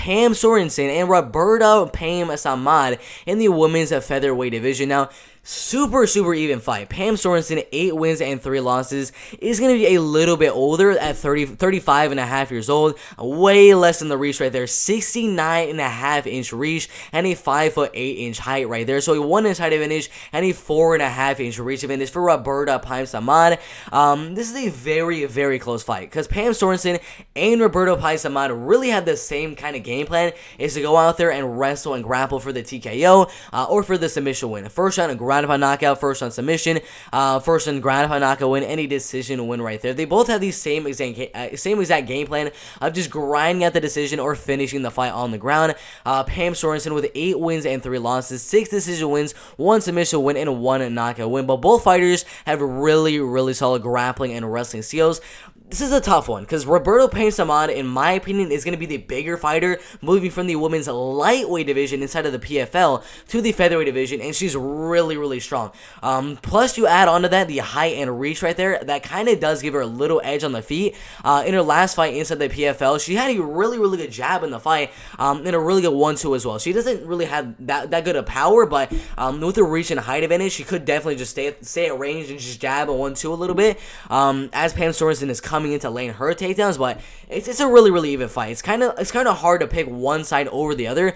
Pam Sorenson and Roberta Paim in the women's featherweight division. Now, super even fight. Pam Sorenson, 8 wins and 3 losses, is going to be a little bit older at 35 and a half years old. Way less than the reach right there. 69 and a half inch reach and a 5'8" height right there. So a 1 inch height advantage and a 4.5 inch reach advantage for Roberta Paim. This is a very close fight because Pam Sorenson and Roberta Paim really have the same kind of game plan, is to go out there and wrestle and grapple for the TKO or for the submission win. First round, a gratifying knockout, first round submission, first round gratifying knockout win, any decision win right there. They both have the same exact game plan of just grinding out the decision or finishing the fight on the ground. Pam Sorenson with 8 wins and 3 losses, 6 decision wins, 1 submission win, and 1 knockout win. But both fighters have really solid grappling and wrestling skills. This is a tough one because Roberta Paim, in my opinion, is going to be the bigger fighter, moving from the women's lightweight division inside of the PFL to the featherweight division, and she's really strong. Plus, you add onto that the height and reach right there. That kind of does give her a little edge on the feet. In her last fight inside the PFL, she had a really good jab in the fight, and a really good 1-2 as well. She doesn't really have that good of power, but with the reach and height advantage, she could definitely just stay at range and just jab a 1-2 a little bit. As Pam Sorenson is coming into laying her takedowns, but it's a really even fight. It's kind of hard to pick one side over the other.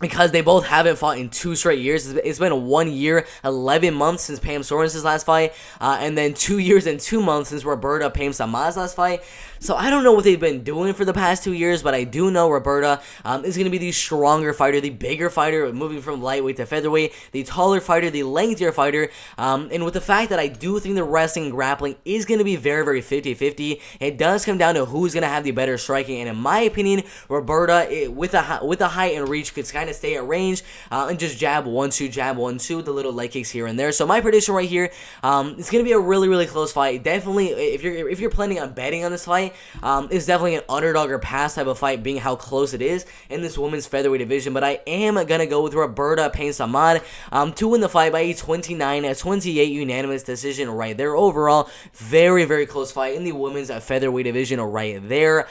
Because they both haven't fought in 2 straight years. It's been 1 year, 11 months since Pam Sorenson's last fight, and then 2 years and 2 months since Roberta Paim's last fight. So I don't know what they've been doing for the past 2 years, but I do know Roberta is going to be the stronger fighter, the bigger fighter, moving from lightweight to featherweight, the taller fighter, the lengthier fighter, and with the fact that I do think the wrestling and grappling is going to be very 50-50, it does come down to who's going to have the better striking, and in my opinion, Roberta, with the height and reach, could kind of stay at range and just jab 1-2, the little leg kicks here and there. So my prediction right here, it's going to be a really close fight. Definitely, if you're planning on betting on this fight, it's definitely an underdog or pass type of fight, being how close it is in this women's featherweight division. But I am gonna go with Roberta Paim to win the fight by a 29-28 unanimous decision right there. Overall, very close fight in the women's featherweight division right there.